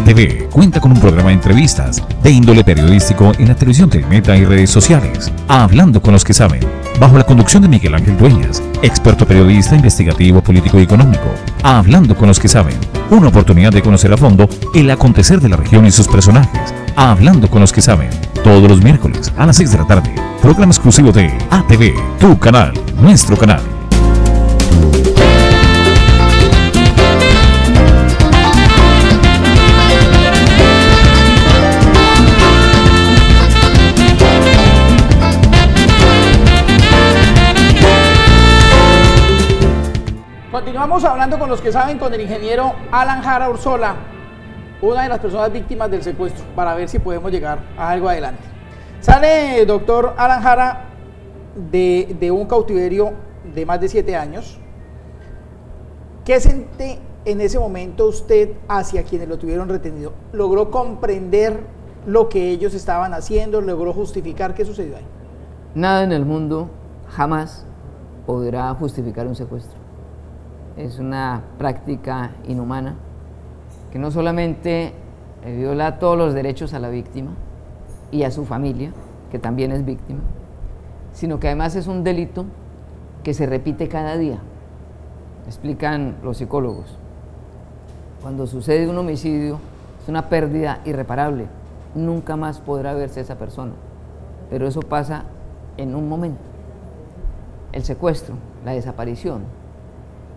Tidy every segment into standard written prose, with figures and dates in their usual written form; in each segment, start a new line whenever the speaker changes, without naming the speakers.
ATV cuenta con un programa de entrevistas de índole periodístico en la televisión Telemeta y redes sociales. Hablando con los que saben, bajo la conducción de Miguel Ángel Dueñas, experto periodista investigativo, político y económico. Hablando con los que saben, una oportunidad de conocer a fondo el acontecer de la región y sus personajes. Hablando con los que saben, todos los miércoles a las 6 de la tarde, programa exclusivo de ATV, tu canal, nuestro canal.
Continuamos hablando con los que saben, con el ingeniero Alan Jara Ursola, una de las personas víctimas del secuestro, para ver si podemos llegar a algo adelante. Sale, doctor Alan Jara, de un cautiverio de más de 7 años. ¿Qué siente en ese momento usted hacia quienes lo tuvieron retenido? ¿Logró comprender lo que ellos estaban haciendo? ¿Logró justificar qué sucedió ahí?
Nada en el mundo jamás podrá justificar un secuestro. Es una práctica inhumana que no solamente viola todos los derechos a la víctima y a su familia, que también es víctima, sino que además es un delito que se repite cada día. Explican los psicólogos. Cuando sucede un homicidio, es una pérdida irreparable. Nunca más podrá verse esa persona. Pero eso pasa en un momento. El secuestro, la desaparición,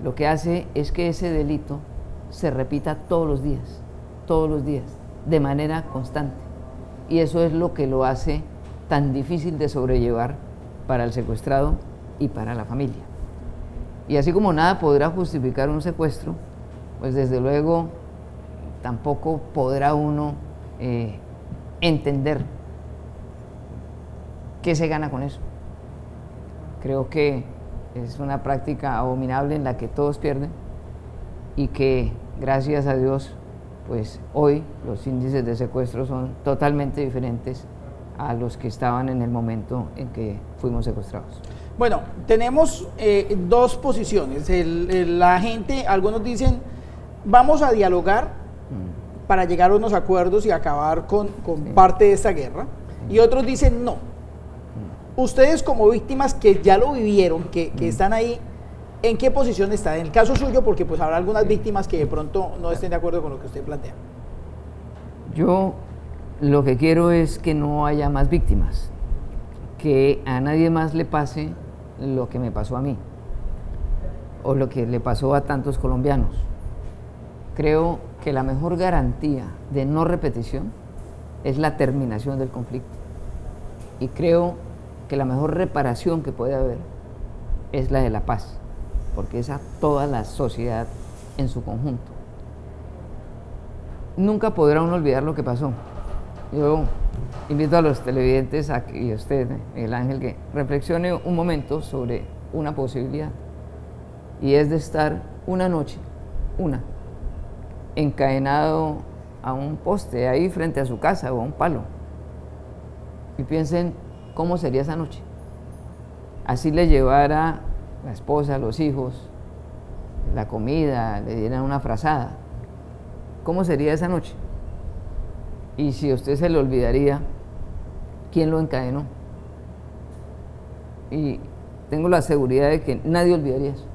lo que hace es que ese delito se repita todos los días, de manera constante. Y eso es lo que lo hace tan difícil de sobrellevar para el secuestrado y para la familia. Y así como nada podrá justificar un secuestro, pues desde luego tampoco podrá uno entender qué se gana con eso. Creo que es una práctica abominable en la que todos pierden y que, gracias a Dios, pues hoy los índices de secuestro son totalmente diferentes a los que estaban en el momento en que fuimos secuestrados.
Bueno, tenemos dos posiciones. La gente, algunos dicen, vamos a dialogar para llegar a unos acuerdos y acabar con parte de esta guerra, y otros dicen no. Ustedes como víctimas que ya lo vivieron, que están ahí, ¿en qué posición están? En el caso suyo, porque pues habrá algunas víctimas que de pronto no estén de acuerdo con lo que usted plantea.
Yo lo que quiero es que no haya más víctimas, que a nadie más le pase lo que me pasó a mí, o lo que le pasó a tantos colombianos. Creo que la mejor garantía de no repetición es la terminación del conflicto. Y creo que la mejor reparación que puede haber es la de la paz, porque es a toda la sociedad en su conjunto. Nunca podrá uno olvidar lo que pasó. Yo invito a los televidentes y a usted, Miguel Ángel, que reflexione un momento sobre una posibilidad, y es de estar una noche, encadenado a un poste ahí frente a su casa o a un palo, y piensen cómo sería esa noche. Así le llevara la esposa, los hijos, la comida, le dieran una frazada. ¿Cómo sería esa noche? Y si a usted se le olvidaría quién lo encadenó. Y tengo la seguridad de que nadie olvidaría eso.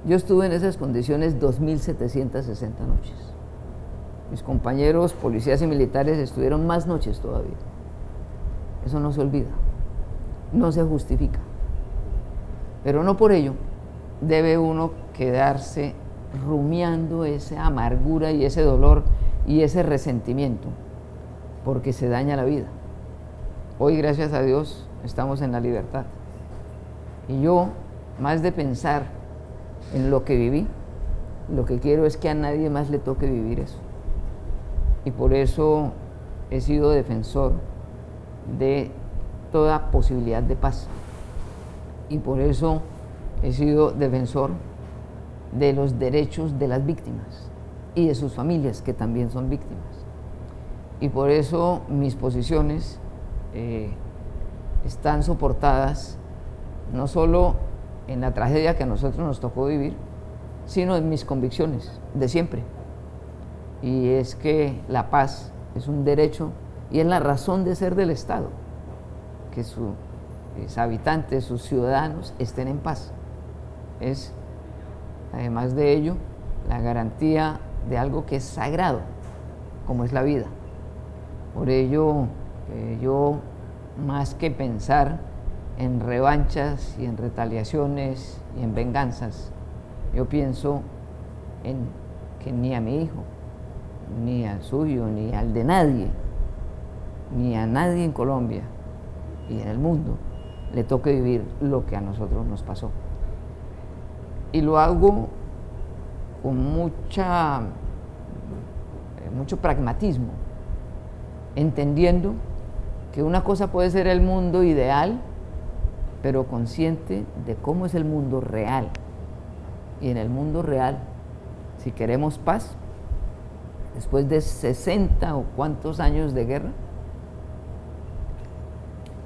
Yo estuve en esas condiciones 2.760 noches. Mis compañeros policías y militares estuvieron más noches todavía. Eso no se olvida, no se justifica. Pero no por ello debe uno quedarse rumiando esa amargura y ese dolor y ese resentimiento, porque se daña la vida. Hoy, gracias a Dios, estamos en la libertad. Y yo, más de pensar en lo que viví, lo que quiero es que a nadie más le toque vivir eso. Y por eso he sido defensor de toda posibilidad de paz, y por eso he sido defensor de los derechos de las víctimas y de sus familias, que también son víctimas, y por eso mis posiciones están soportadas no solo en la tragedia que a nosotros nos tocó vivir, sino en mis convicciones de siempre. y es que la paz es un derecho y es la razón de ser del Estado, que sus habitantes, sus ciudadanos estén en paz. Es, además de ello, la garantía de algo que es sagrado, como es la vida. Por ello, yo, más que pensar en revanchas y en retaliaciones y en venganzas, yo pienso en que ni a mi hijo, ni al suyo, ni al de nadie, ni a nadie en Colombia y en el mundo le toque vivir lo que a nosotros nos pasó. Y lo hago con mucho pragmatismo, entendiendo que una cosa puede ser el mundo ideal, pero consciente de cómo es el mundo real. Y en el mundo real, si queremos paz, después de 60 o cuántos años de guerra,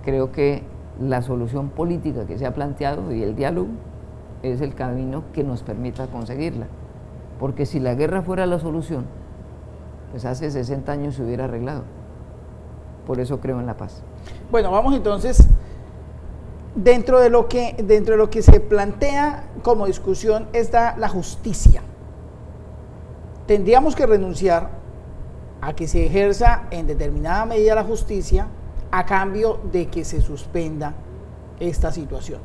creo que la solución política que se ha planteado y el diálogo es el camino que nos permita conseguirla. Porque si la guerra fuera la solución, pues hace 60 años se hubiera arreglado. Por eso creo en la paz.
Bueno, vamos entonces, dentro de lo que se plantea como discusión está la justicia. Tendríamos que renunciar a que se ejerza en determinada medida la justicia a cambio de que se suspenda esta situación.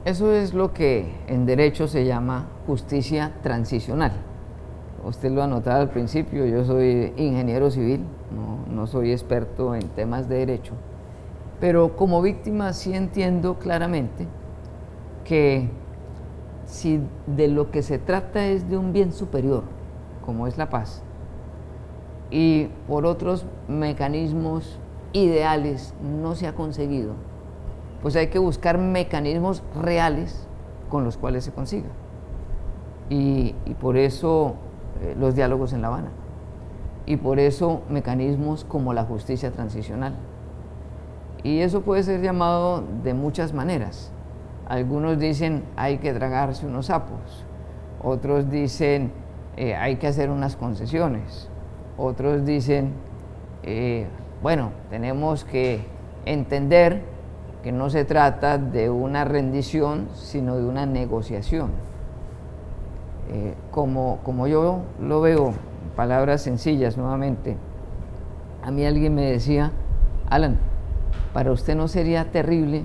Eso es lo que en derecho se llama justicia transicional. Usted lo anotaba al principio, yo soy ingeniero civil, no soy experto en temas de derecho, pero como víctima sí entiendo claramente que si de lo que se trata es de un bien superior, como es la paz, y por otros mecanismos ideales no se ha conseguido, pues hay que buscar mecanismos reales con los cuales se consiga. Y por eso los diálogos en La Habana, y por eso mecanismos como la justicia transicional. Y eso puede ser llamado de muchas maneras. Algunos dicen hay que tragarse unos sapos, otros dicen hay que hacer unas concesiones, otros dicen bueno, tenemos que entender que no se trata de una rendición, sino de una negociación. Como yo lo veo, en palabras sencillas nuevamente, a mí alguien me decía, Alan, para usted no sería terrible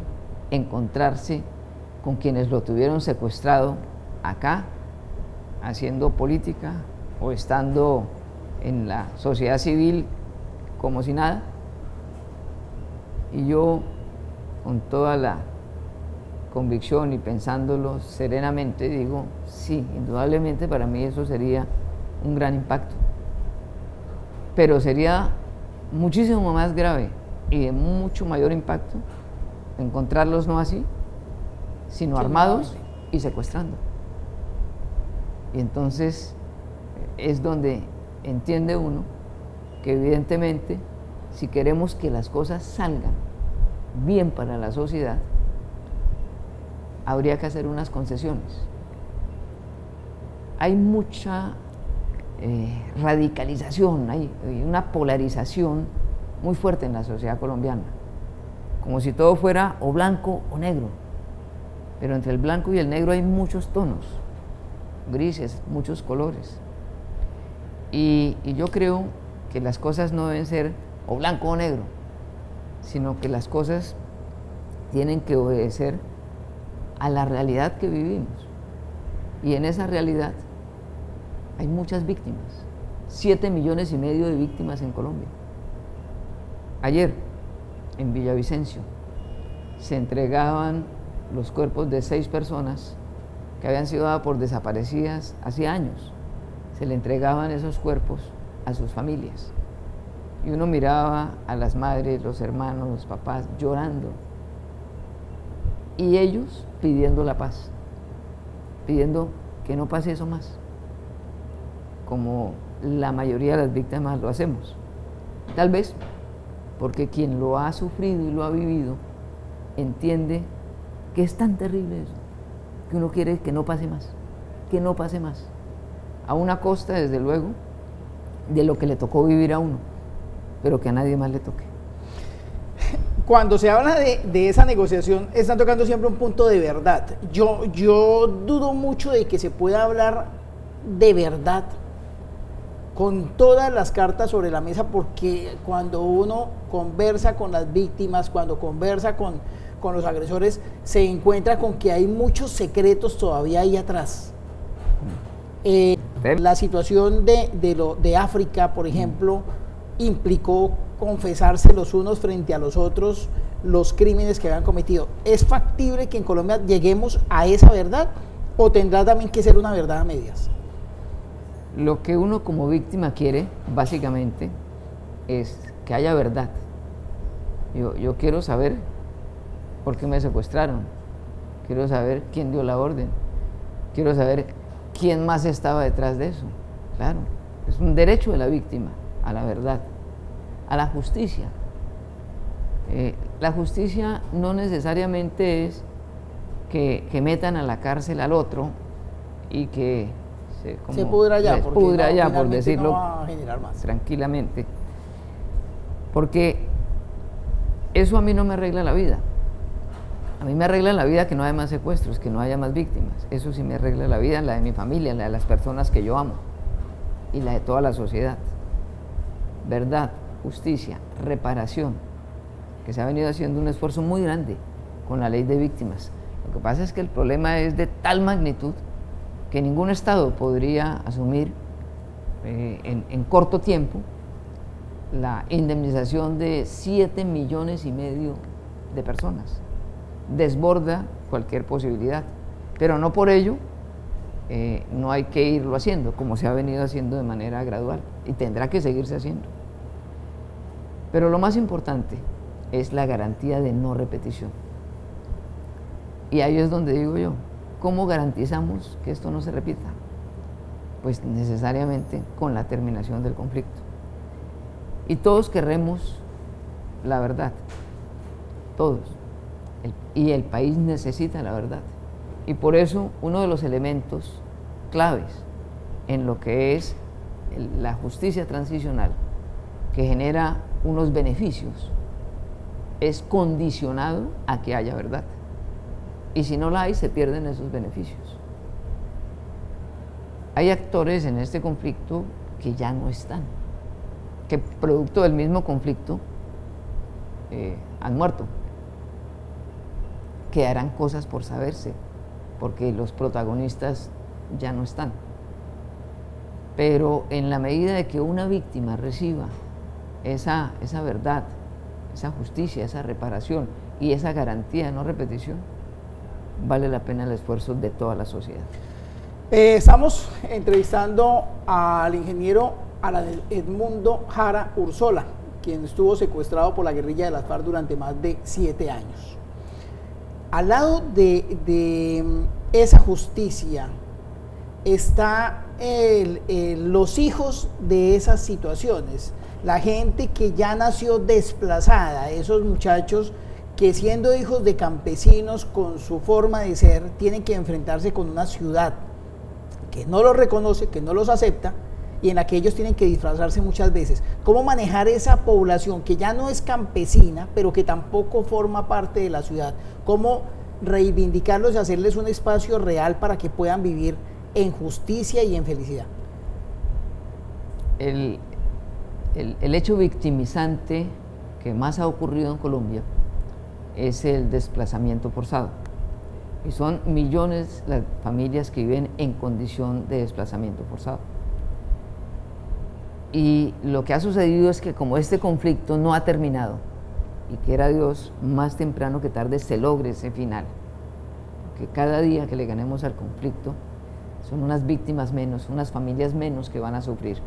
encontrarse con quienes lo tuvieron secuestrado acá, haciendo política o estando en la sociedad civil como si nada. Y yo, con toda la convicción y pensándolo serenamente, digo, sí, indudablemente para mí eso sería un gran impacto, pero sería muchísimo más grave y de mucho mayor impacto encontrarlos no así, sino armados y secuestrando. Y entonces es donde entiende uno que evidentemente si queremos que las cosas salgan bien para la sociedad, habría que hacer unas concesiones. Hay mucha radicalización, hay una polarización muy fuerte en la sociedad colombiana, como si todo fuera o blanco o negro, pero entre el blanco y el negro hay muchos tonos, grises, muchos colores, y yo creo que las cosas no deben ser o blanco o negro, sino que las cosas tienen que obedecer a la realidad que vivimos, y en esa realidad hay muchas víctimas, 7,5 millones de víctimas en Colombia. Ayer en Villavicencio se entregaban los cuerpos de 6 personas que habían sido dadas por desaparecidas hace años. Se le entregaban esos cuerpos a sus familias y uno miraba a las madres, los hermanos, los papás llorando, y ellos pidiendo la paz, pidiendo que no pase eso más, como la mayoría de las víctimas lo hacemos. Tal vez porque quien lo ha sufrido y lo ha vivido entiende que es tan terrible eso, que uno quiere que no pase más, que no pase más, a una costa, desde luego, de lo que le tocó vivir a uno, pero que a nadie más le toque.
Cuando se habla de esa negociación, están tocando siempre un punto de verdad. Yo dudo mucho de que se pueda hablar de verdad con todas las cartas sobre la mesa, porque cuando uno conversa con las víctimas, cuando conversa con los agresores, se encuentra con que hay muchos secretos todavía ahí atrás. La situación de África, por ejemplo, implicó confesarse los unos frente a los otros los crímenes que habían cometido. ¿Es factible que en Colombia lleguemos a esa verdad o tendrá también que ser una verdad a medias?
Lo que uno como víctima quiere, básicamente, es que haya verdad. Yo quiero saber por qué me secuestraron, quiero saber quién dio la orden, quiero saber quién más estaba detrás de eso. Claro, es un derecho de la víctima a la verdad, a la justicia. La justicia no necesariamente es que metan a la cárcel al otro y que
se pudra ya,
por decirlo
no va a generar más.
Tranquilamente, porque eso a mí no me arregla la vida. A mí me arregla la vida que no haya más secuestros, que no haya más víctimas. Eso sí me arregla la vida, la de mi familia, la de las personas que yo amo y la de toda la sociedad. Verdad, justicia, reparación, que se ha venido haciendo un esfuerzo muy grande con la ley de víctimas. Lo que pasa es que el problema es de tal magnitud que ningún Estado podría asumir en corto tiempo la indemnización de 7,5 millones de personas. Desborda cualquier posibilidad, pero no por ello no hay que irlo haciendo, como se ha venido haciendo de manera gradual y tendrá que seguirse haciendo. Pero lo más importante es la garantía de no repetición. Y ahí es donde digo yo, ¿cómo garantizamos que esto no se repita? Pues necesariamente con la terminación del conflicto. Y todos querremos la verdad, todos. Y el país necesita la verdad. Y por eso uno de los elementos claves en lo que es la justicia transicional, que genera unos beneficios, es condicionado a que haya verdad. Y si no la hay, se pierden esos beneficios. Hay actores en este conflicto que ya no están, que producto del mismo conflicto han muerto, que harán cosas por saberse, porque los protagonistas ya no están. Pero en la medida de que una víctima reciba esa verdad, esa justicia, esa reparación y esa garantía de no repetición, vale la pena el esfuerzo de toda la sociedad.
Estamos entrevistando al ingeniero Alan Edmundo Jara Ursola, quien estuvo secuestrado por la guerrilla de las FARC durante más de 7 años. Al lado de esa justicia está los hijos de esas situaciones, la gente que ya nació desplazada, esos muchachos que siendo hijos de campesinos con su forma de ser, tienen que enfrentarse con una ciudad que no los reconoce, que no los acepta y en la que ellos tienen que disfrazarse muchas veces. ¿Cómo manejar esa población que ya no es campesina, pero que tampoco forma parte de la ciudad? ¿Cómo reivindicarlos y hacerles un espacio real para que puedan vivir en justicia y en felicidad?
El hecho victimizante que más ha ocurrido en Colombia es el desplazamiento forzado. Y son millones las familias que viven en condición de desplazamiento forzado. Y lo que ha sucedido es que como este conflicto no ha terminado, y quiera Dios, más temprano que tarde se logre ese final, porque cada día que le ganemos al conflicto son unas víctimas menos, unas familias menos que van a sufrir.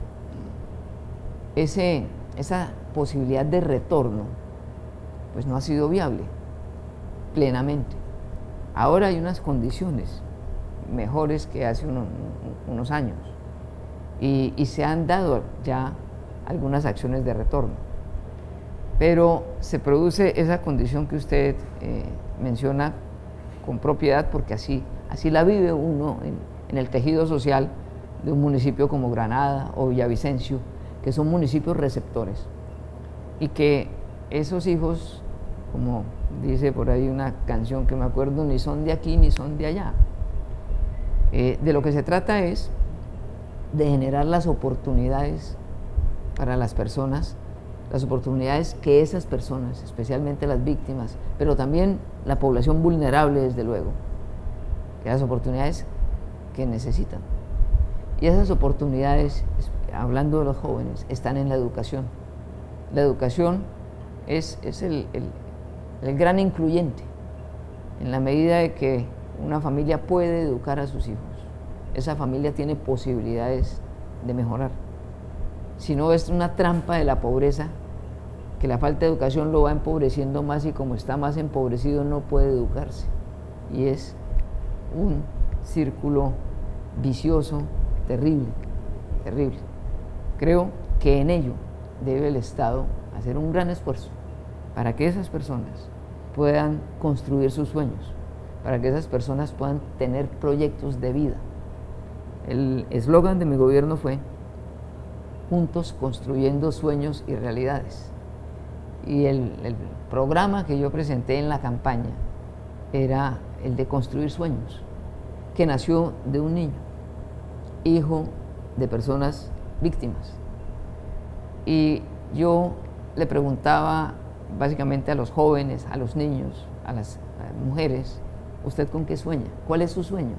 Esa posibilidad de retorno pues no ha sido viable plenamente. Ahora hay unas condiciones mejores que hace unos años y se han dado ya algunas acciones de retorno, pero se produce esa condición que usted menciona con propiedad, porque así la vive uno en el tejido social de un municipio como Granada o Villavicencio, que son municipios receptores y que esos hijos, como dice por ahí una canción que me acuerdo, ni son de aquí ni son de allá. De lo que se trata es de generar las oportunidades para las personas, las oportunidades que esas personas, especialmente las víctimas, pero también la población vulnerable, desde luego, que las oportunidades que necesitan. Y esas oportunidades, hablando de los jóvenes, están en la educación. La educación es el gran incluyente, en la medida de que una familia puede educar a sus hijos. Esa familia tiene posibilidades de mejorar. Si no, es una trampa de la pobreza, que la falta de educación lo va empobreciendo más, y como está más empobrecido no puede educarse. Y es un círculo vicioso, terrible, terrible. Creo que en ello debe el Estado hacer un gran esfuerzo para que esas personas puedan construir sus sueños, para que esas personas puedan tener proyectos de vida. El eslogan de mi gobierno fue: juntos construyendo sueños y realidades. Y el programa que yo presenté en la campaña era el de construir sueños, que nació de un niño, hijo de personas víctimas. Y yo le preguntaba básicamente a los jóvenes, a los niños, a las mujeres: ¿usted con qué sueña? ¿Cuál es su sueño?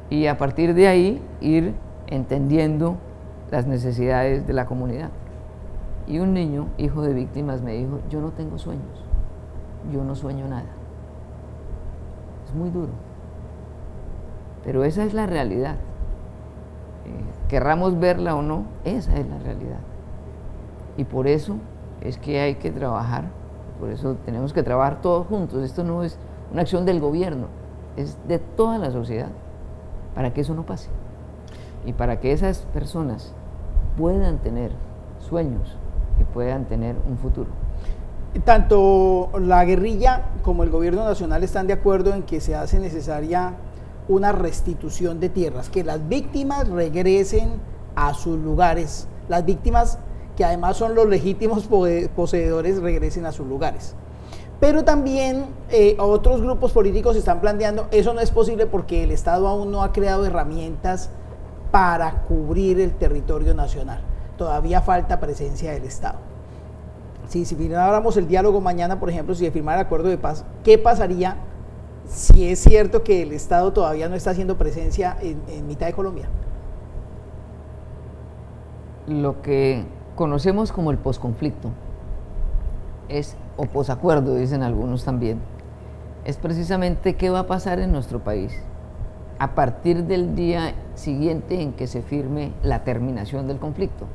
Y a partir de ahí ir entendiendo las necesidades de la comunidad. Y un niño, hijo de víctimas, me dijo: yo no tengo sueños, yo no sueño nada. Es muy duro, pero esa es la realidad. Querramos verla o no, esa es la realidad. Y por eso es que hay que trabajar, por eso tenemos que trabajar todos juntos. Esto no es una acción del gobierno, es de toda la sociedad, para que eso no pase. Y para que esas personas puedan tener sueños y puedan tener un futuro.
Tanto la guerrilla como el gobierno nacional están de acuerdo en que se hace necesaria una restitución de tierras, que las víctimas regresen a sus lugares, las víctimas que además son los legítimos poseedores regresen a sus lugares. Pero también otros grupos políticos están planteando: eso no es posible porque el Estado aún no ha creado herramientas para cubrir el territorio nacional. Todavía falta presencia del Estado. Si firmáramos el diálogo mañana, por ejemplo, si se firmara el acuerdo de paz, ¿qué pasaría si es cierto que el Estado todavía no está haciendo presencia en mitad de Colombia?
Lo que conocemos como el posconflicto es, o posacuerdo dicen algunos también, es precisamente qué va a pasar en nuestro país a partir del día siguiente en que se firme la terminación del conflicto,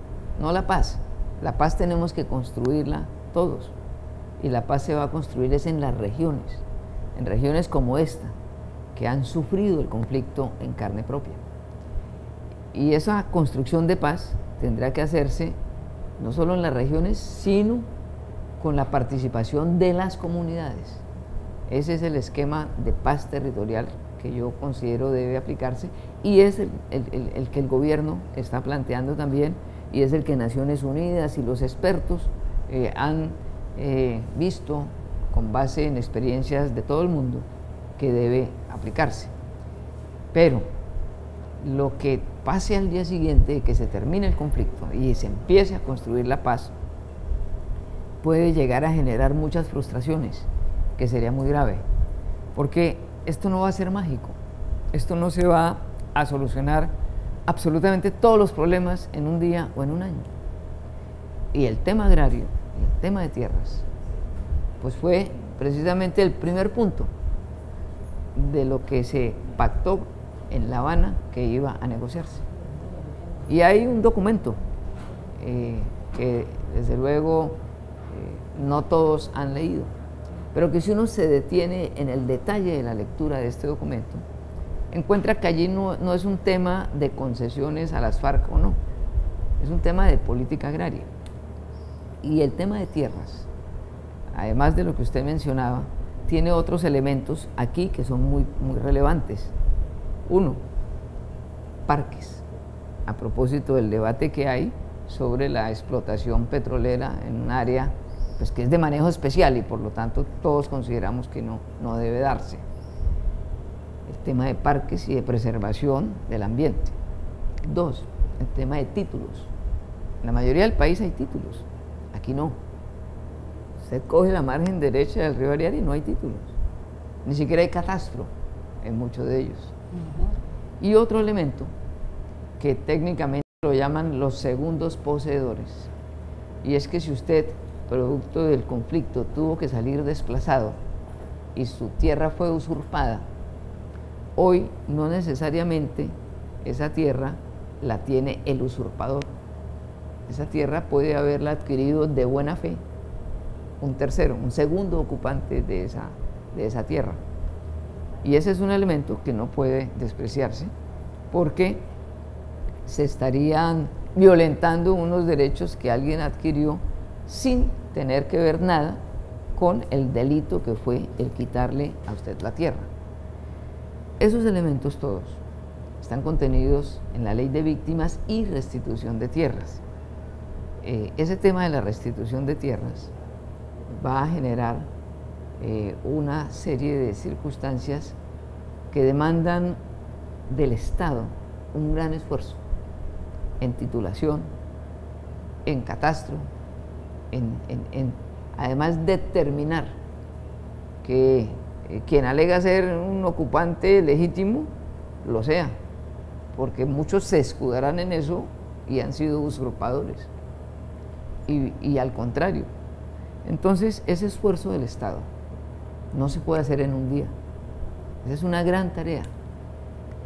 no la paz. La paz tenemos que construirla todos, y la paz se va a construir es en regiones como esta, que han sufrido el conflicto en carne propia. Y esa construcción de paz tendrá que hacerse no solo en las regiones, sino con la participación de las comunidades. Ese es el esquema de paz territorial que yo considero debe aplicarse, y es el que el gobierno está planteando también, y es el que Naciones Unidas y los expertos han visto con base en experiencias de todo el mundo que debe aplicarse. Pero lo que pase al día siguiente de que se termine el conflicto y se empiece a construir la paz puede llegar a generar muchas frustraciones, que sería muy grave, porque esto no va a ser mágico, esto no se va a solucionar absolutamente todos los problemas en un día o en un año. Y el tema agrario, el tema de tierras, pues fue precisamente el primer punto de lo que se pactó en La Habana que iba a negociarse. Y hay un documento que desde luego no todos han leído, pero que si uno se detiene en el detalle de la lectura de este documento, encuentra que allí no es un tema de concesiones a las FARC o no, es un tema de política agraria. Y el tema de tierras, además de lo que usted mencionaba, tiene otros elementos aquí que son muy relevantes. Uno, parques. A propósito del debate que hay sobre la explotación petrolera en un área pues, que es de manejo especial y por lo tanto todos consideramos que no debe darse. El tema de parques y de preservación del ambiente. 2, el tema de títulos. En la mayoría del país hay títulos, aquí no. Usted coge la margen derecha del río Ariari y no hay títulos, ni siquiera hay catastro en muchos de ellos. Y otro elemento que técnicamente lo llaman los segundos poseedores, y es que si usted, producto del conflicto, tuvo que salir desplazado y su tierra fue usurpada, hoy no necesariamente esa tierra la tiene el usurpador. Esa tierra puede haberla adquirido de buena fe un tercero, un segundo ocupante de esa tierra. Y ese es un elemento que no puede despreciarse porque se estarían violentando unos derechos que alguien adquirió sin tener que ver nada con el delito que fue el quitarle a usted la tierra. Esos elementos todos están contenidos en la Ley de Víctimas y Restitución de Tierras. Ese tema de la restitución de tierras va a generar una serie de circunstancias que demandan del Estado un gran esfuerzo en titulación, en catastro, además determinar que quien alega ser un ocupante legítimo lo sea, porque muchos se escudarán en eso y han sido usurpadores, y al contrario. Entonces ese esfuerzo del Estado no se puede hacer en un día, esa es una gran tarea,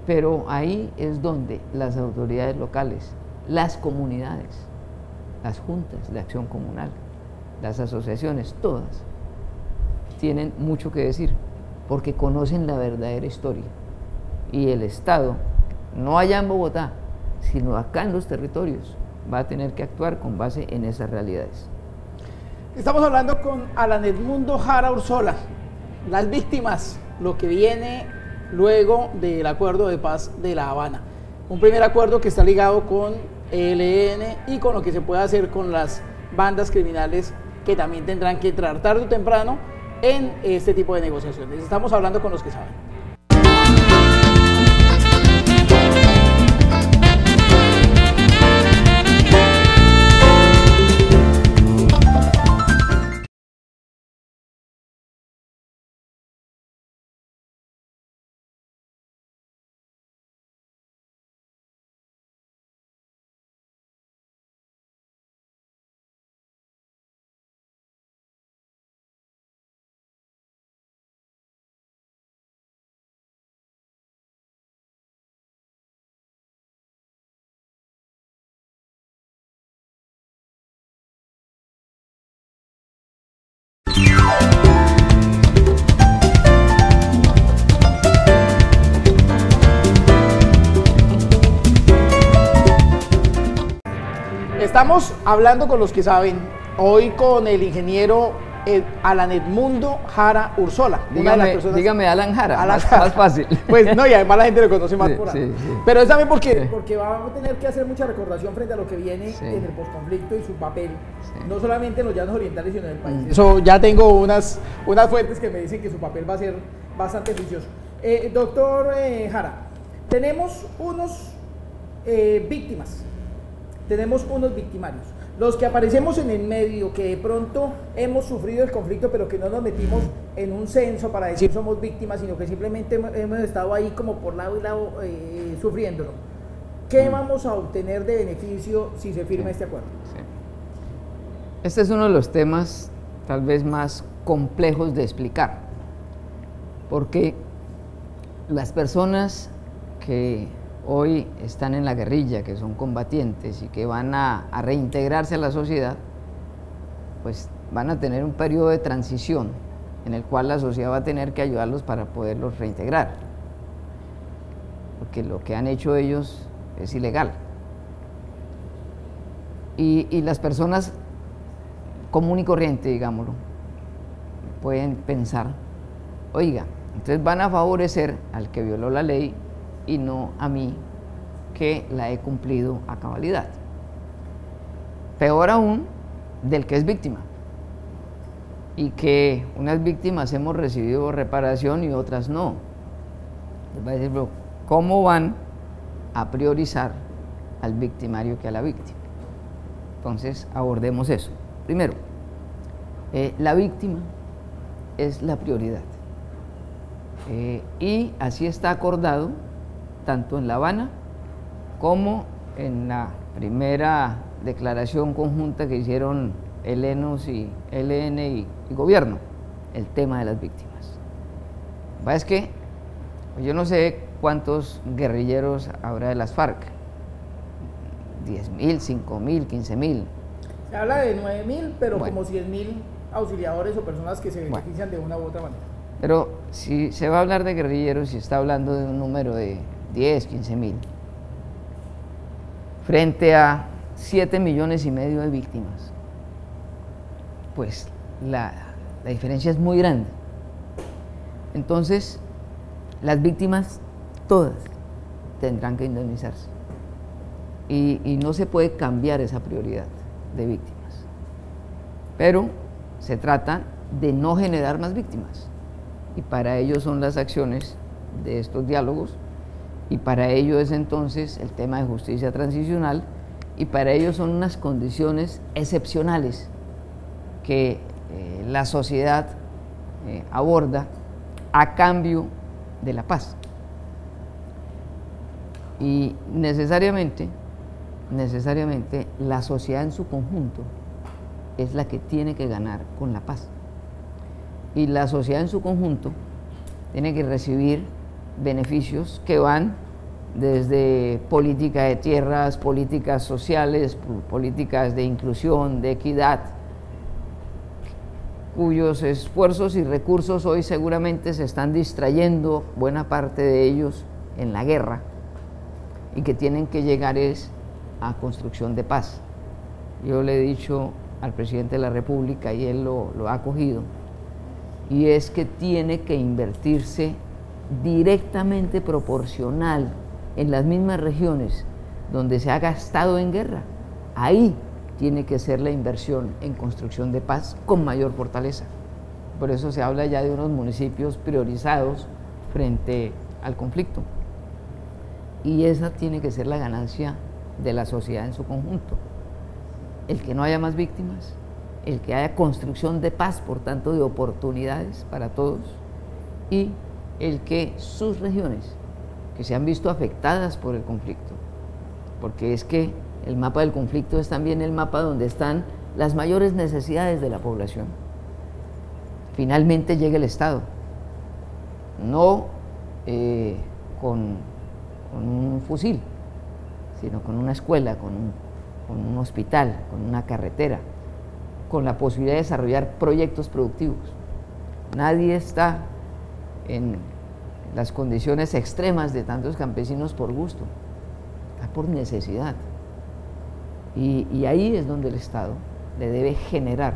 pero ahí es donde las autoridades locales, las comunidades, las juntas de acción comunal, las asociaciones, todas tienen mucho que decir, porque conocen la verdadera historia, y el Estado, no allá en Bogotá, sino acá en los territorios, va a tener que actuar con base en esas realidades.
Estamos hablando con Alan Edmundo Jara Ursola, las víctimas, lo que viene luego del acuerdo de paz de La Habana. Un primer acuerdo que está ligado con ELN y con lo que se puede hacer con las bandas criminales que también tendrán que entrar tarde o temprano en este tipo de negociaciones. Estamos hablando con los que saben. Estamos hablando con los que saben, hoy con el ingeniero Alan Edmundo Jara Ursola.
Dígame Alan Jara,
Alan Jara.
Más fácil.
Pues no, y además la gente lo conoce más por ahí.
Sí.
Pero es también porque vamos a tener que hacer mucha recordación frente a lo que viene en el posconflicto y su papel, no solamente en los llanos orientales, sino en el país. Eso ya tengo unas fuentes que me dicen que su papel va a ser bastante juicioso. Doctor Jara, tenemos unos víctimas. Tenemos unos victimarios, los que aparecemos en el medio, que de pronto hemos sufrido el conflicto, pero que no nos metimos en un censo para decir somos víctimas, sino que simplemente hemos estado ahí como por lado y lado sufriéndolo. ¿Qué vamos a obtener de beneficio si se firma este acuerdo?
Sí. Este es uno de los temas tal vez más complejos de explicar, porque las personas que hoy están en la guerrilla, que son combatientes y que van a reintegrarse a la sociedad, pues van a tener un periodo de transición en el cual la sociedad va a tener que ayudarlos para poderlos reintegrar, porque lo que han hecho ellos es ilegal. Y las personas común y corriente, digámoslo, pueden pensar, oiga, entonces van a favorecer al que violó la ley y no a mí, que la he cumplido a cabalidad. peor aún, del que es víctima. Y que unas víctimas hemos recibido reparación y otras no. Les va a decir, pero ¿cómo van a priorizar al victimario que a la víctima? Entonces, abordemos eso. Primero, la víctima es la prioridad. Y así está acordado tanto en La Habana como en la primera declaración conjunta que hicieron el ENOS y ELN y gobierno, el tema de las víctimas. Es que yo no sé cuántos guerrilleros habrá de las FARC, 10.000, 5.000, 15.000.
Se habla de 9.000, pero
bueno,
como 100.000 auxiliadores o personas que se benefician de una u otra manera.
Pero si se va a hablar de guerrilleros, si está hablando de un número de 10, 15.000, frente a 7,5 millones de víctimas, pues la diferencia es muy grande. Entonces, las víctimas todas tendrán que indemnizarse. Y no se puede cambiar esa prioridad de víctimas. Pero se trata de no generar más víctimas. Y para ello son las acciones de estos diálogos, y para ello es entonces el tema de justicia transicional, y para ello son unas condiciones excepcionales que la sociedad aborda a cambio de la paz. Y necesariamente la sociedad en su conjunto es la que tiene que ganar con la paz. Y la sociedad en su conjunto tiene que recibir beneficios que van desde política de tierras, políticas sociales, políticas de inclusión, de equidad, cuyos esfuerzos y recursos hoy seguramente se están distrayendo, buena parte de ellos, en la guerra, y que tienen que llegar a construcción de paz. Yo le he dicho al presidente de la República, y él lo ha acogido, y es que tiene que invertirse directamente proporcional en las mismas regiones donde se ha gastado en guerra. Ahí tiene que ser la inversión en construcción de paz con mayor fortaleza. Por eso se habla ya de unos municipios priorizados frente al conflicto. Y esa tiene que ser la ganancia de la sociedad en su conjunto. El que no haya más víctimas, el que haya construcción de paz, por tanto de oportunidades para todos, y el que sus regiones, que se han visto afectadas por el conflicto, porque es que el mapa del conflicto es también el mapa donde están las mayores necesidades de la población. Finalmente llega el Estado, no con un fusil, sino con una escuela, con un hospital, con una carretera, con la posibilidad de desarrollar proyectos productivos. Nadie está en las condiciones extremas de tantos campesinos por gusto, está por necesidad. Y ahí es donde el Estado le debe generar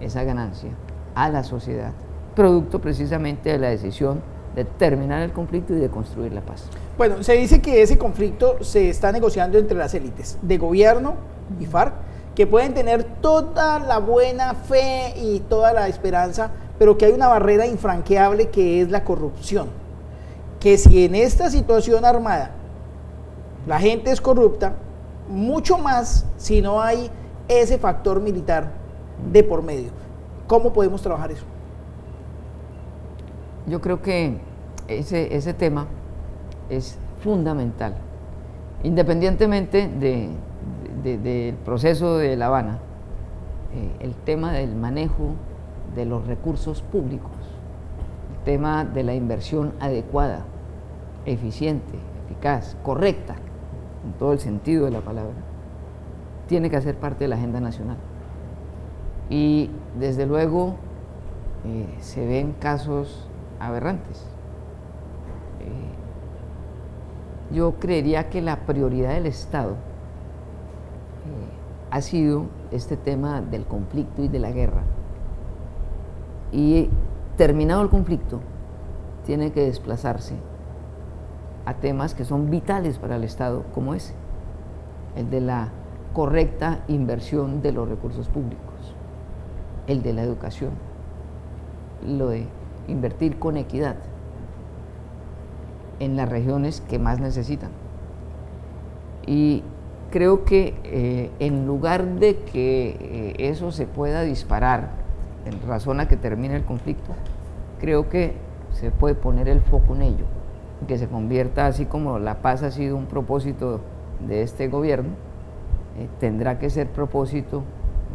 esa ganancia a la sociedad, producto precisamente de la decisión de terminar el conflicto y de construir la paz.
Bueno, se dice que ese conflicto se está negociando entre las élites de gobierno y FARC, que pueden tener toda la buena fe y toda la esperanza, pero que hay una barrera infranqueable que es la corrupción. Que si en esta situación armada la gente es corrupta, mucho más si no hay ese factor militar de por medio. ¿Cómo podemos trabajar eso?
Yo creo que ese tema es fundamental, independientemente del proceso de La Habana, el tema del manejo de los recursos públicos, el tema de la inversión adecuada, eficiente, eficaz, correcta, en todo el sentido de la palabra, tiene que hacer parte de la agenda nacional. Y desde luego se ven casos aberrantes. Yo creería que la prioridad del Estado ha sido este tema del conflicto y de la guerra. Y terminado el conflicto, tiene que desplazarse a temas que son vitales para el Estado, como ese, el de la correcta inversión de los recursos públicos, el de la educación, lo de invertir con equidad en las regiones que más necesitan. Y creo que en lugar de que eso se pueda disparar en razón a que termine el conflicto, creo que se puede poner el foco en ello, que se convierta, así como la paz ha sido un propósito de este gobierno, tendrá que ser propósito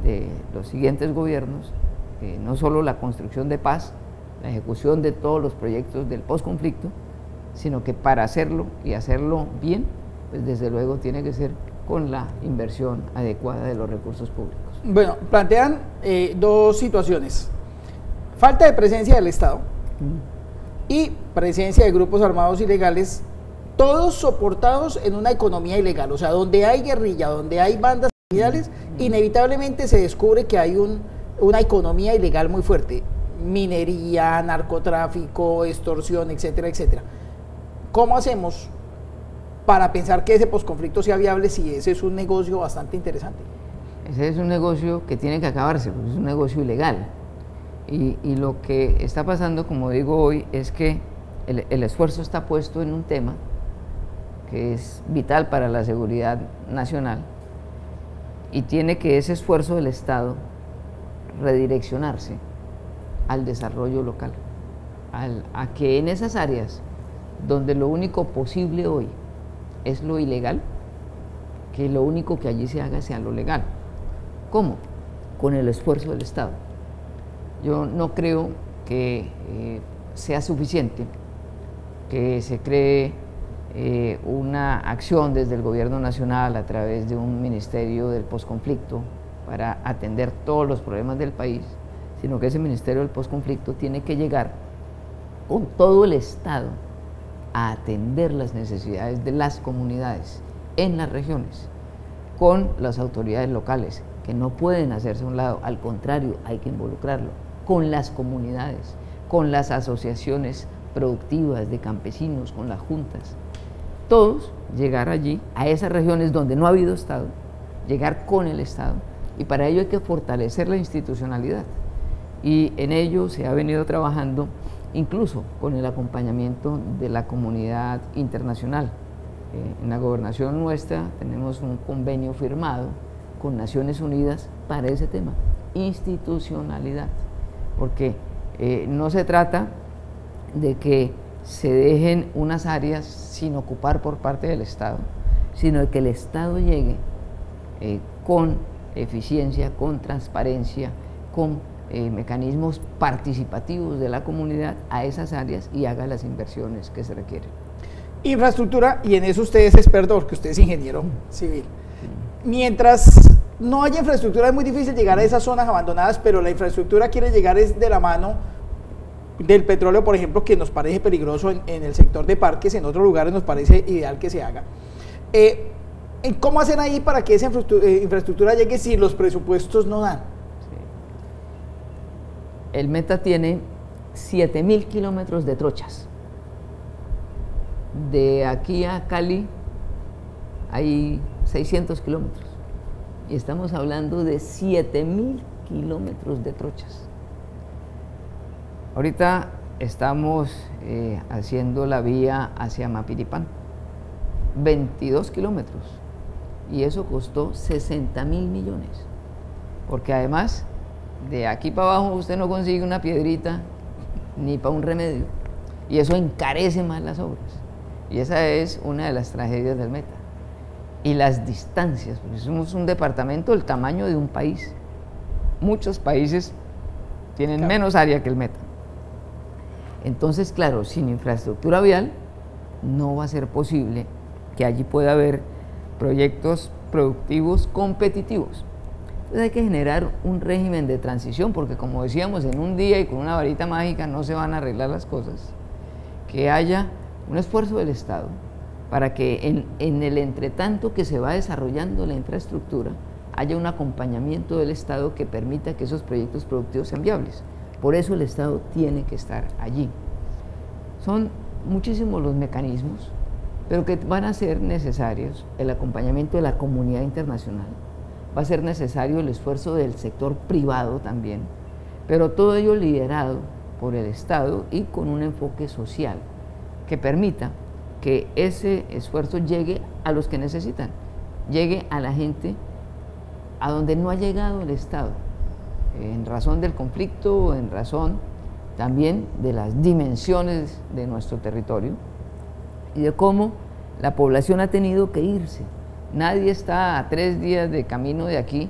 de los siguientes gobiernos, no solo la construcción de paz, la ejecución de todos los proyectos del posconflicto, sino que para hacerlo y hacerlo bien, pues desde luego tiene que ser con la inversión adecuada de los recursos públicos.
Bueno, plantean dos situaciones: falta de presencia del Estado y presencia de grupos armados ilegales, todos soportados en una economía ilegal. O sea, donde hay guerrilla, donde hay bandas criminales, inevitablemente se descubre que hay una economía ilegal muy fuerte: minería, narcotráfico, extorsión, etcétera, etcétera. ¿Cómo hacemos para pensar que ese posconflicto sea viable si ese es un negocio bastante interesante?
Ese es un negocio que tiene que acabarse, porque es un negocio ilegal. Y lo que está pasando, como digo hoy, es que el esfuerzo está puesto en un tema que es vital para la seguridad nacional, y tiene que ese esfuerzo del Estado redireccionarse al desarrollo local, a que en esas áreas donde lo único posible hoy es lo ilegal, que lo único que allí se haga sea lo legal. ¿Cómo? Con el esfuerzo del Estado. Yo no creo que sea suficiente que se cree una acción desde el gobierno nacional a través de un ministerio del posconflicto para atender todos los problemas del país, sino que ese ministerio del posconflicto tiene que llegar con todo el Estado a atender las necesidades de las comunidades en las regiones, con las autoridades locales, que no pueden hacerse a un lado, al contrario, hay que involucrarlo, con las comunidades, con las asociaciones productivas de campesinos, con las juntas, todos llegar allí, a esas regiones donde no ha habido Estado, llegar con el Estado, y para ello hay que fortalecer la institucionalidad, y en ello se ha venido trabajando incluso con el acompañamiento de la comunidad internacional. En la gobernación nuestra tenemos un convenio firmado con Naciones Unidas para ese tema, institucionalidad, porque no se trata de que se dejen unas áreas sin ocupar por parte del Estado, sino de que el Estado llegue con eficiencia, con transparencia, con mecanismos participativos de la comunidad a esas áreas y haga las inversiones que se requieren.
Infraestructura, y en eso usted es experto porque usted es ingeniero civil. Mientras no haya infraestructura es muy difícil llegar a esas zonas abandonadas, pero la infraestructura quiere llegar es de la mano del petróleo, por ejemplo, que nos parece peligroso en el sector de Parques, en otros lugares nos parece ideal que se haga. ¿Cómo hacen ahí para que esa infraestructura llegue si los presupuestos no dan?
El Meta tiene 7.000 kilómetros de trochas. De aquí a Cali hay 600 kilómetros. Y estamos hablando de 7.000 kilómetros de trochas. Ahorita estamos haciendo la vía hacia Mapiripán, 22 kilómetros. Y eso costó 60.000 millones. Porque además, de aquí para abajo usted no consigue una piedrita ni para un remedio, y eso encarece más las obras, y esa es una de las tragedias del Meta. Y las distancias, porque somos un departamento del tamaño de un país, muchos países tienen menos área que el Meta. Entonces, claro, sin infraestructura vial no va a ser posible que allí pueda haber proyectos productivos competitivos. Entonces hay que generar un régimen de transición, porque como decíamos, en un día y con una varita mágica no se van a arreglar las cosas. Que haya un esfuerzo del Estado para que en el entretanto que se va desarrollando la infraestructura, haya un acompañamiento del Estado que permita que esos proyectos productivos sean viables. Por eso el Estado tiene que estar allí. Son muchísimos los mecanismos, pero que van a ser necesarios el acompañamiento de la comunidad internacional, va a ser necesario el esfuerzo del sector privado también, pero todo ello liderado por el Estado y con un enfoque social que permita que ese esfuerzo llegue a los que necesitan, llegue a la gente a donde no ha llegado el Estado, en razón del conflicto, en razón también de las dimensiones de nuestro territorio y de cómo la población ha tenido que irse. Nadie está a 3 días de camino de aquí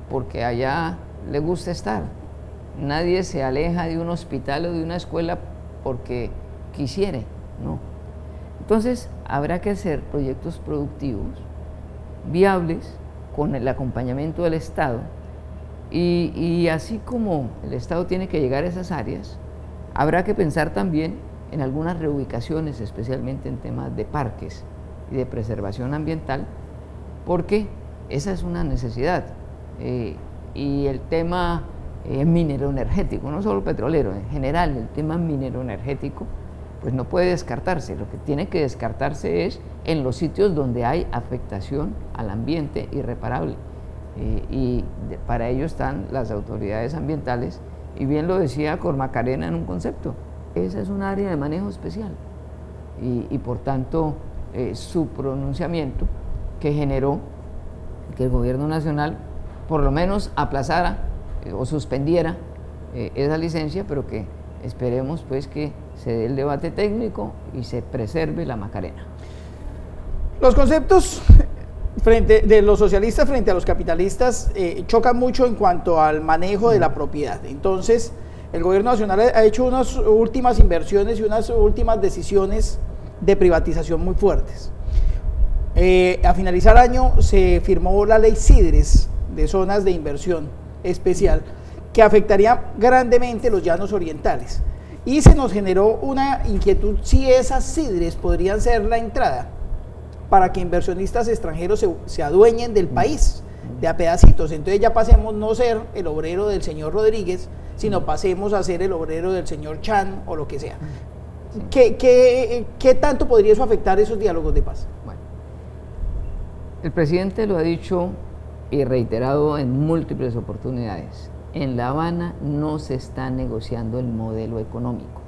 porque allá le gusta estar. Nadie se aleja de un hospital o de una escuela porque quisiere, no. Entonces habrá que hacer proyectos productivos, viables, con el acompañamiento del Estado, y así como el Estado tiene que llegar a esas áreas, habrá que pensar también en algunas reubicaciones, especialmente en temas de parques y de preservación ambiental, porque esa es una necesidad. Y el tema minero-energético, no solo petrolero, en general el tema minero-energético, pues no puede descartarse. Lo que tiene que descartarse es en los sitios donde hay afectación al ambiente irreparable. Para ello están las autoridades ambientales, y bien lo decía Cormacarena en un concepto, esa es un área de manejo especial, y por tanto su pronunciamiento que generó que el gobierno nacional por lo menos aplazara o suspendiera esa licencia, pero que esperemos pues que se dé el debate técnico y se preserve la Macarena.
Los conceptos de los socialistas frente a los capitalistas chocan mucho en cuanto al manejo de la propiedad. Entonces, el gobierno nacional ha hecho unas últimas inversiones y unas últimas decisiones de privatización muy fuertes. A finalizar año se firmó la ley CIDRES, de zonas de inversión especial, que afectaría grandemente los llanos orientales. Y se nos generó una inquietud si esas CIDRES podrían ser la entrada para que inversionistas extranjeros se adueñen del país de a pedacitos. Entonces ya pasemos no ser el obrero del señor Rodríguez, sino pasemos a ser el obrero del señor Chan o lo que sea. Sí. ¿Qué tanto podría eso afectar esos diálogos de paz?
Bueno, el presidente lo ha dicho y reiterado en múltiples oportunidades. En La Habana no se está negociando el modelo económico.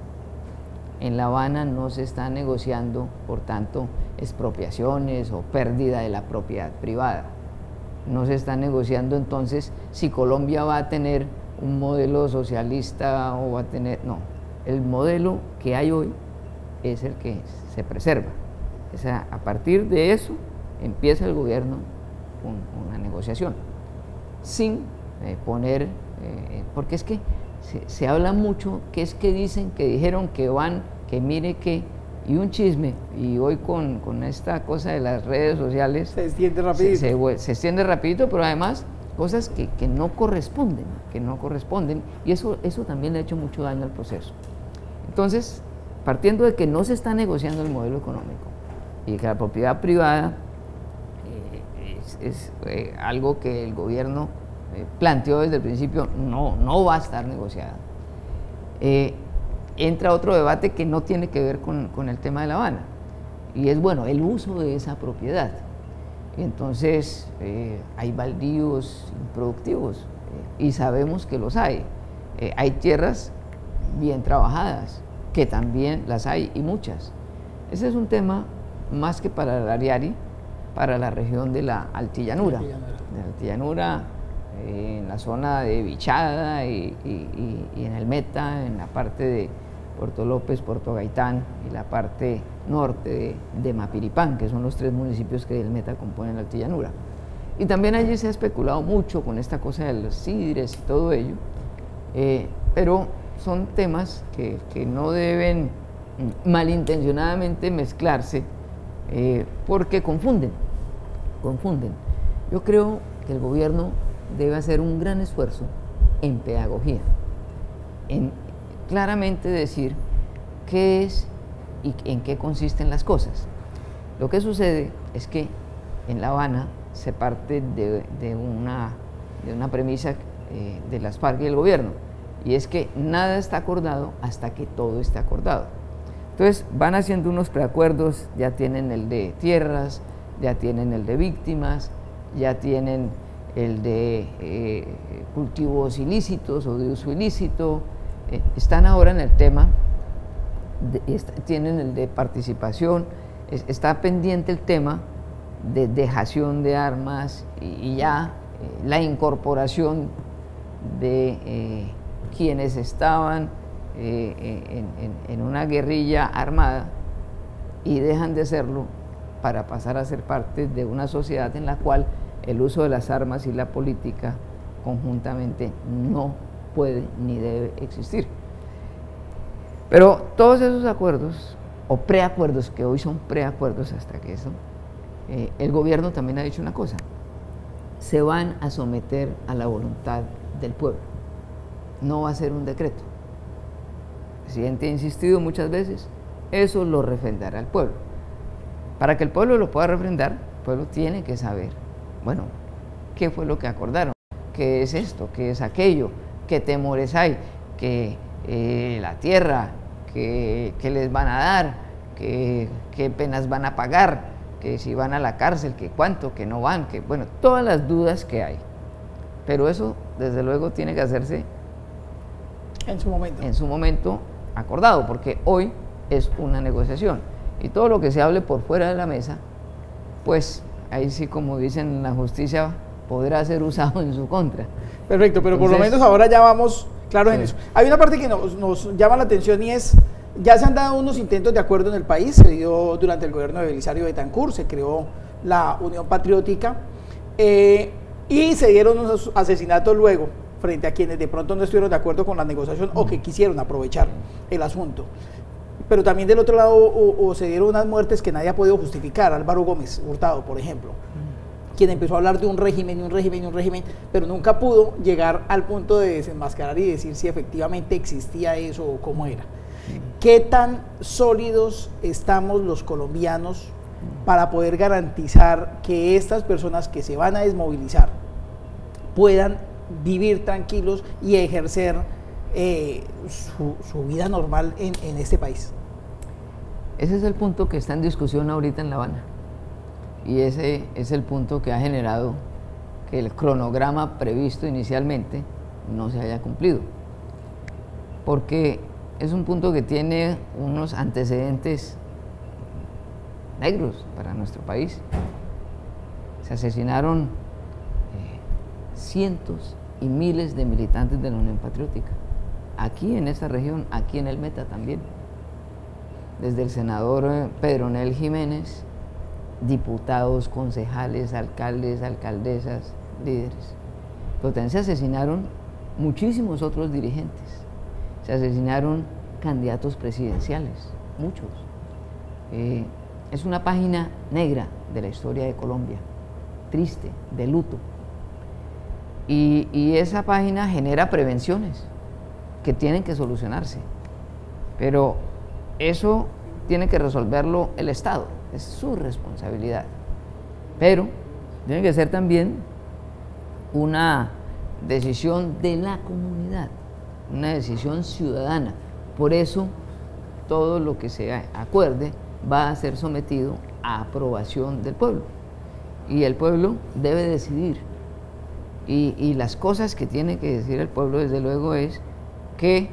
En La Habana no se está negociando, por tanto, expropiaciones o pérdida de la propiedad privada. No se está negociando entonces si Colombia va a tener un modelo socialista o va a tener... No, el modelo que hay hoy es el que se preserva. O sea, a partir de eso empieza el gobierno con una negociación, sin poner... porque es que se habla mucho, que es que dicen, que dijeron, que van, que mire que, y un chisme, y hoy con esta cosa de las redes sociales
se extiende rapidito,
se extiende rapidito, pero además cosas que no corresponden, y eso también le ha hecho mucho daño al proceso. Entonces, partiendo de que no se está negociando el modelo económico y que la propiedad privada es algo que el gobierno planteó desde el principio, no va a estar negociada. Entra otro debate que no tiene que ver con el tema de La Habana, y es, bueno, el uso de esa propiedad. Y entonces hay baldíos improductivos, y sabemos que los hay. Hay tierras bien trabajadas, que también las hay, y muchas. Ese es un tema más que para el Ariari, para la región de la Altillanura. En la zona de Vichada y en el Meta, en la parte de Puerto López, Puerto Gaitán y la parte norte de Mapiripán, que son los 3 municipios que del Meta componen la Altillanura. Y también allí se ha especulado mucho con esta cosa de los CIDRES y todo ello, pero son temas que no deben malintencionadamente mezclarse, porque confunden. Yo creo que el gobierno debe hacer un gran esfuerzo en pedagogía, en claramente decir qué es y en qué consisten las cosas. Lo que sucede es que en La Habana se parte de una premisa de las FARC y el gobierno, y es que nada está acordado hasta que todo está acordado. Entonces van haciendo unos preacuerdos, ya tienen el de tierras, ya tienen el de víctimas, ya tienen el de cultivos ilícitos o de uso ilícito, están ahora en el tema, tienen el de participación, está pendiente el tema de dejación de armas y ya la incorporación de quienes estaban en una guerrilla armada y dejan de serlo para pasar a ser parte de una sociedad en la cual el uso de las armas y la política conjuntamente no puede ni debe existir. Pero todos esos acuerdos, o preacuerdos, que hoy son preacuerdos hasta que eso, el gobierno también ha dicho una cosa: se van a someter a la voluntad del pueblo, no va a ser un decreto. El presidente ha insistido muchas veces, eso lo refrendará el pueblo. Para que el pueblo lo pueda refrendar, el pueblo tiene que saber, bueno, qué fue lo que acordaron, qué es esto, qué es aquello, qué temores hay, que la tierra, que les van a dar, qué penas van a pagar, que si van a la cárcel, que cuánto, que no van, que bueno, todas las dudas que hay. Pero eso, desde luego, tiene que hacerse
en su momento
acordado, porque hoy es una negociación. Y todo lo que se hable por fuera de la mesa, pues ahí sí, como dicen, la justicia podrá ser usado en su contra.
Perfecto, pero entonces, por lo menos ahora ya vamos claros en eso. Hay una parte que nos llama la atención y es, ya se han dado unos intentos de acuerdo en el país, se dio durante el gobierno de Belisario Betancur, se creó la Unión Patriótica y se dieron unos asesinatos luego frente a quienes de pronto no estuvieron de acuerdo con la negociación o que quisieron aprovechar el asunto. Pero también del otro lado se dieron unas muertes que nadie ha podido justificar. Álvaro Gómez Hurtado, por ejemplo, quien empezó a hablar de un régimen, pero nunca pudo llegar al punto de desenmascarar y decir si efectivamente existía eso o cómo era. ¿Qué tan sólidos estamos los colombianos para poder garantizar que estas personas que se van a desmovilizar puedan vivir tranquilos y ejercer su vida normal en este país?
Ese es el punto que está en discusión ahorita en La Habana, y ese es el punto que ha generado que el cronograma previsto inicialmente no se haya cumplido, porque es un punto que tiene unos antecedentes negros para nuestro país. Se asesinaron cientos y miles de militantes de la Unión Patriótica, aquí en esta región, aquí en el Meta también, desde el senador Pedro Nel Jiménez, diputados, concejales, alcaldes, alcaldesas, líderes. Pero también se asesinaron muchísimos otros dirigentes, se asesinaron candidatos presidenciales, muchos. Es una página negra de la historia de Colombia, triste, de luto. Y esa página genera prevenciones que tienen que solucionarse, pero eso tiene que resolverlo el Estado, es su responsabilidad, pero tiene que ser también una decisión de la comunidad, una decisión ciudadana. Por eso todo lo que se acuerde va a ser sometido a aprobación del pueblo, y el pueblo debe decidir, y las cosas que tiene que decir el pueblo desde luego es que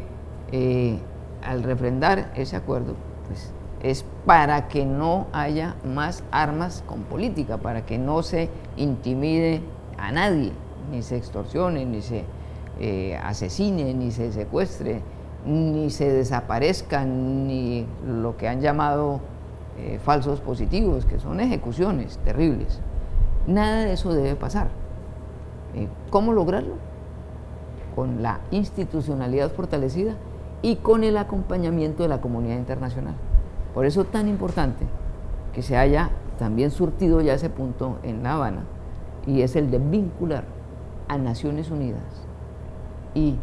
al refrendar ese acuerdo, pues, es para que no haya más armas con política, para que no se intimide a nadie, ni se extorsione, ni se asesine, ni se secuestre, ni se desaparezca, ni lo que han llamado falsos positivos, que son ejecuciones terribles. Nada de eso debe pasar. ¿Cómo lograrlo? Con la institucionalidad fortalecida y con el acompañamiento de la comunidad internacional. Por eso es tan importante que se haya también surtido ya ese punto en La Habana, y es el de vincular a Naciones Unidas y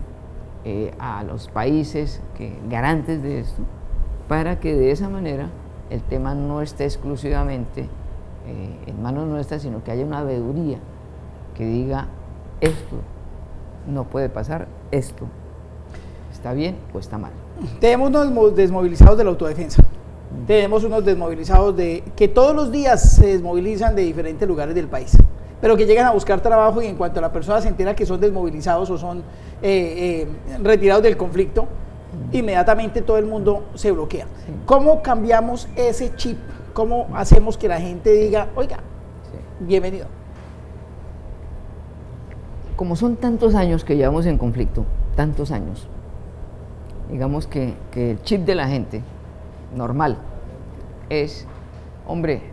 a los países garantes de esto, para que de esa manera el tema no esté exclusivamente en manos nuestras, sino que haya una veeduría que diga: esto no puede pasar, esto está bien o está mal.
Tenemos unos desmovilizados de la autodefensa, tenemos unos desmovilizados que todos los días se desmovilizan de diferentes lugares del país. pero que llegan a buscar trabajo y en cuanto la persona se entera que son desmovilizados o son retirados del conflicto, inmediatamente todo el mundo se bloquea.
Sí.
¿Cómo cambiamos ese chip? ¿Cómo hacemos que la gente diga, oiga, bienvenido?
Como son tantos años que llevamos en conflicto, tantos años, digamos que el chip de la gente normal es, hombre,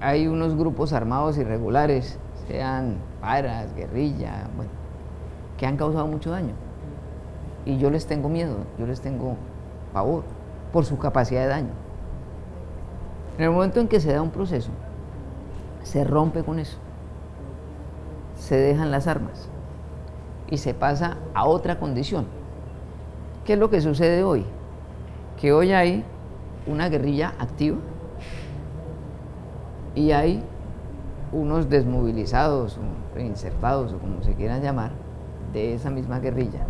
hay unos grupos armados irregulares, sean paras, guerrilla, bueno, que han causado mucho daño. Y yo les tengo miedo, yo les tengo pavor por su capacidad de daño. En el momento en que se da un proceso, se rompe con eso, se dejan las armas y se pasa a otra condición. ¿Qué es lo que sucede hoy? Que hoy hay una guerrilla activa y hay unos desmovilizados o reinsertados o como se quieran llamar de esa misma guerrilla,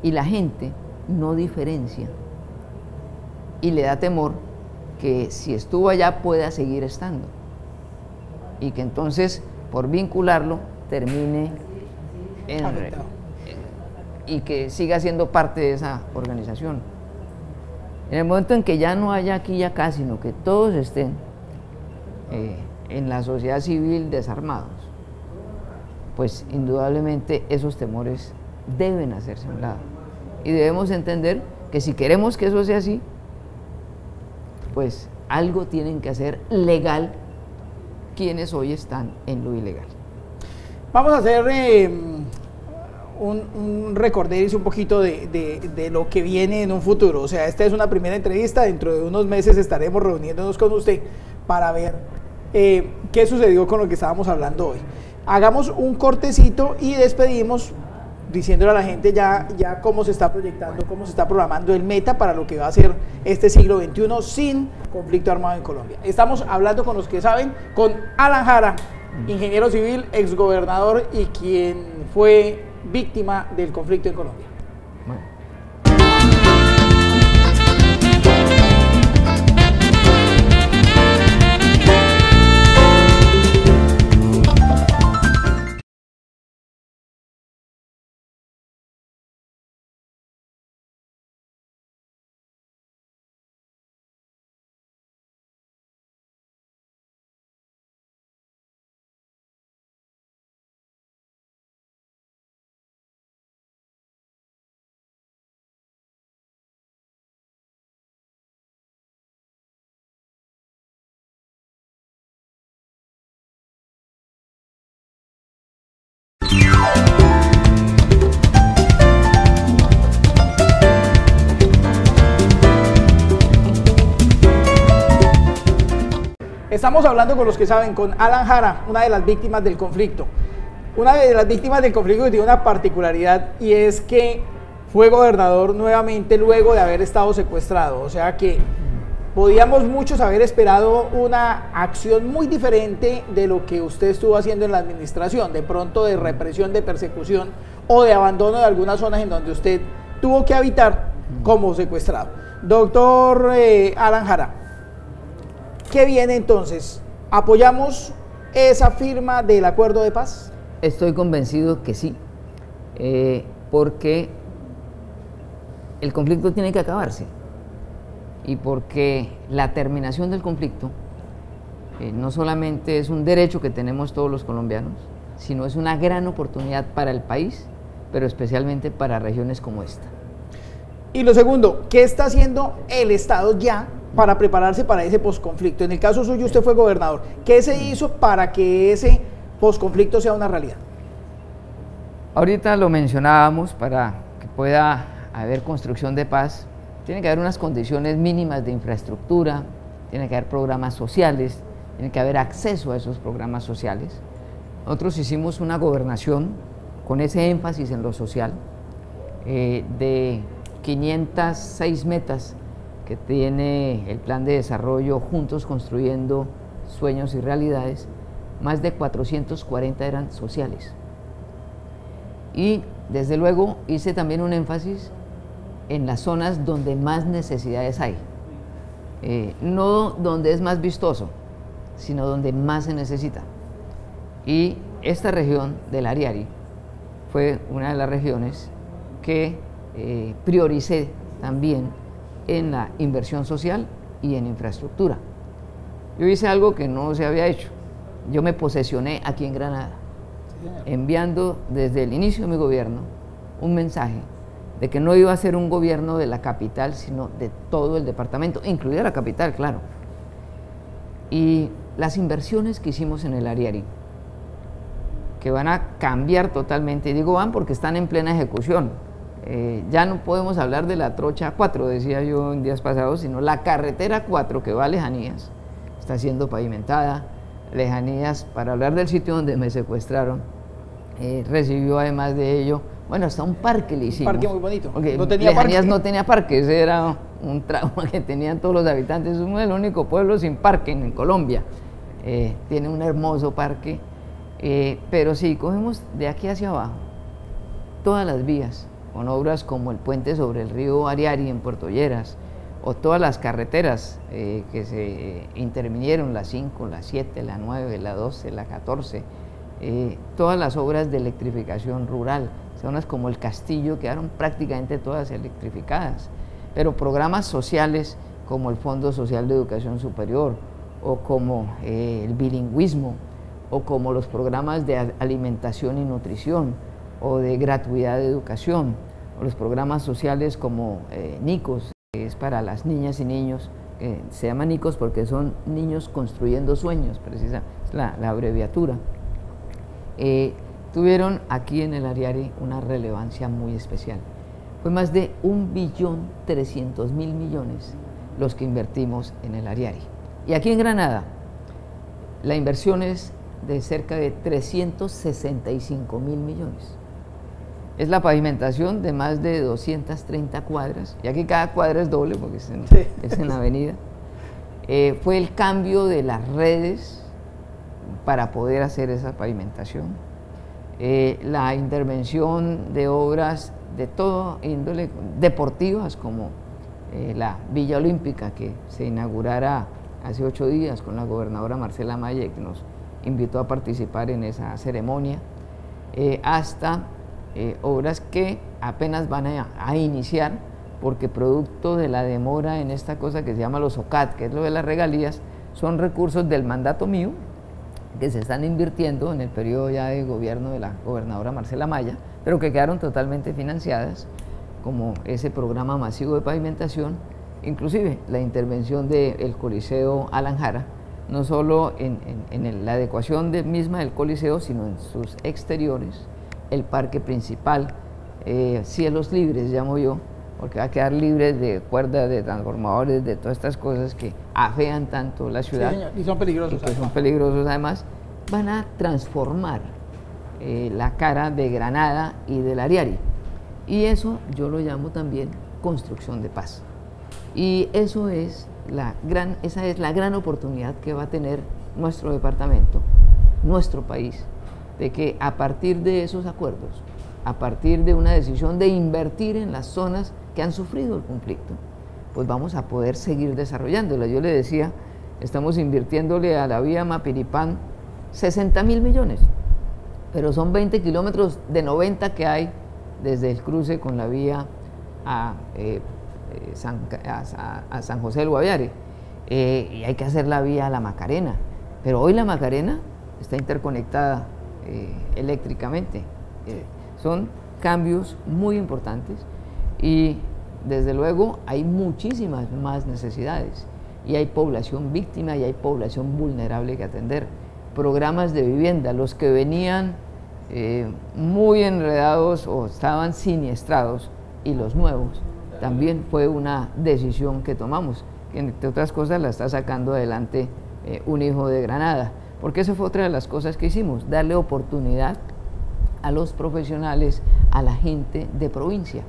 y la gente no diferencia y le da temor que si estuvo allá pueda seguir estando y que entonces por vincularlo termine y que siga siendo parte de esa organización. En el momento en que ya no haya aquí y acá, sino que todos estén en la sociedad civil desarmados, pues indudablemente esos temores deben hacerse a un lado. Y debemos entender que si queremos que eso sea así, pues algo tienen que hacer legal quienes hoy están en lo ilegal.
Vamos a hacer un recorderis un poquito de lo que viene en un futuro. O sea, esta es una primera entrevista, dentro de unos meses estaremos reuniéndonos con usted para ver qué sucedió con lo que estábamos hablando hoy. Hagamos un cortecito y despedimos diciéndole a la gente ya cómo se está proyectando, cómo se está programando el meta para lo que va a ser este siglo XXI sin conflicto armado en Colombia. Estamos hablando con los que saben, con Alan Jara, ingeniero civil, exgobernador y quien fue víctima del conflicto en Colombia.
Bueno.
Estamos hablando con los que saben, con Alan Jara, una de las víctimas del conflicto. Una de las víctimas del conflicto que tiene una particularidad y es que fue gobernador nuevamente luego de haber estado secuestrado. O sea que podíamos muchos haber esperado una acción muy diferente de lo que usted estuvo haciendo en la administración, de pronto de represión, de persecución o de abandono de algunas zonas en donde usted tuvo que habitar como secuestrado. Doctor Alan Jara, ¿qué viene entonces? ¿Apoyamos esa firma del acuerdo de paz?
Estoy convencido que sí, porque el conflicto tiene que acabarse y porque la terminación del conflicto no solamente es un derecho que tenemos todos los colombianos, sino es una gran oportunidad para el país, pero especialmente para regiones como esta.
Y lo segundo, ¿qué está haciendo el Estado ya para prepararse para ese posconflicto? En el caso suyo, usted fue gobernador. ¿Qué se hizo para que ese posconflicto sea una realidad?
Ahorita lo mencionábamos, para que pueda haber construcción de paz, tiene que haber unas condiciones mínimas de infraestructura, tiene que haber programas sociales, tiene que haber acceso a esos programas sociales. Nosotros hicimos una gobernación con ese énfasis en lo social, de 506 metas que tiene el plan de desarrollo Juntos Construyendo Sueños y Realidades, más de 440 eran sociales. Y desde luego hice también un énfasis en las zonas donde más necesidades hay, no donde es más vistoso, sino donde más se necesita. Y esta región del Ariari fue una de las regiones que prioricé también en la inversión social y en infraestructura. Yo hice algo que no se había hecho. Yo me posesioné aquí en Granada, enviando desde el inicio de mi gobierno un mensaje de que no iba a ser un gobierno de la capital, sino de todo el departamento, incluida la capital, claro. Y las inversiones que hicimos en el Ariari, que van a cambiar totalmente, y digo van porque están en plena ejecución. Ya no podemos hablar de la trocha 4, decía yo en días pasados, sino la carretera 4 que va a Lejanías, está siendo pavimentada. Lejanías, para hablar del sitio donde me secuestraron, recibió además de ello, bueno, hasta un parque le hicimos.
Un parque muy bonito.
Porque
no tenía
Lejanías
parque.
no tenía parque, ese era un trauma que tenían todos los habitantes. Es el único pueblo sin parque en Colombia. Tiene un hermoso parque, pero si cogemos de aquí hacia abajo todas las vías, con obras como el puente sobre el río Ariari en Puerto Lleras, o todas las carreteras que se intervinieron, la 5, la 7, la 9, la 12, la 14, todas las obras de electrificación rural, zonas como el Castillo quedaron prácticamente todas electrificadas, pero programas sociales como el Fondo Social de Educación Superior, o como el bilingüismo, o como los programas de alimentación y nutrición, o de gratuidad de educación, o los programas sociales como NICOS, que es para las niñas y niños, se llama NICOS porque son niños construyendo sueños, precisa, es la abreviatura. Tuvieron aquí en el Ariari una relevancia muy especial. Fue más de 1.300.000 millones los que invertimos en el Ariari. Y aquí en Granada, la inversión es de cerca de 365.000 millones. Es la pavimentación de más de 230 cuadras, y aquí cada cuadra es doble porque es en la avenida. Fue el cambio de las redes para poder hacer esa pavimentación. La intervención de obras de todo índole, deportivas, como la Villa Olímpica, que se inaugurara hace 8 días con la gobernadora Marcela Maya, que nos invitó a participar en esa ceremonia, hasta obras que apenas van a iniciar, porque producto de la demora en esta cosa que se llama los OCAT, que es lo de las regalías, son recursos del mandato mío que se están invirtiendo en el periodo ya de gobierno de la gobernadora Marcela Maya, pero que quedaron totalmente financiadas, como ese programa masivo de pavimentación, inclusive la intervención del Coliseo Alan Jara, no solo en la adecuación misma del Coliseo, sino en sus exteriores, el parque principal, cielos libres, llamo yo, porque va a quedar libre de cuerdas, de transformadores, de todas estas cosas que afean tanto la ciudad.
Sí, señor. Y son peligrosos.
Y que son peligrosos además, van a transformar la cara de Granada y del Ariari. Y eso yo lo llamo también construcción de paz. Y esa es la gran oportunidad que va a tener nuestro departamento, nuestro país, de que a partir de esos acuerdos, a partir de una decisión de invertir en las zonas que han sufrido el conflicto, pues vamos a poder seguir desarrollándola. Yo le decía, estamos invirtiéndole a la vía Mapiripán 60.000 millones, pero son 20 kilómetros de 90 que hay desde el cruce con la vía a San José del Guaviare, y hay que hacer la vía a la Macarena, pero hoy la Macarena está interconectada eléctricamente. Son cambios muy importantes y desde luego hay muchísimas más necesidades y hay población víctima y hay población vulnerable que atender. Programas de vivienda, los que venían muy enredados o estaban siniestrados, y los nuevos, también fue una decisión que tomamos, que entre otras cosas la está sacando adelante un hijo de Granada, porque esa fue otra de las cosas que hicimos, darle oportunidad a los profesionales, a la gente de provincia.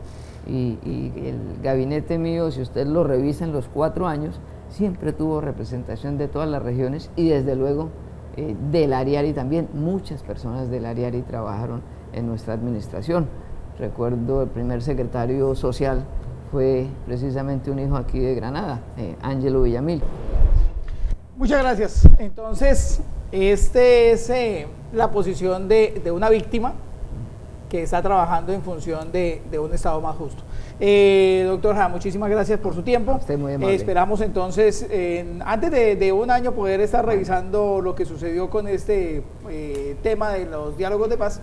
Y el gabinete mío, si usted lo revisa en los 4 años, siempre tuvo representación de todas las regiones y desde luego del Ariari también. Muchas personas del Ariari trabajaron en nuestra administración. Recuerdo el primer secretario social fue precisamente un hijo aquí de Granada, Ángelo Villamil.
Muchas gracias. Entonces, este es la posición de una víctima que está trabajando en función de un Estado más justo. Doctor Jara, muchísimas gracias por su tiempo.
Usted muy amable.
Esperamos entonces, antes de un año, poder estar revisando lo que sucedió con este tema de los diálogos de paz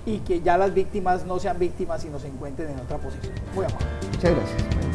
y que ya las víctimas no sean víctimas, sino se encuentren en otra posición. Muy amable.
Muchas gracias.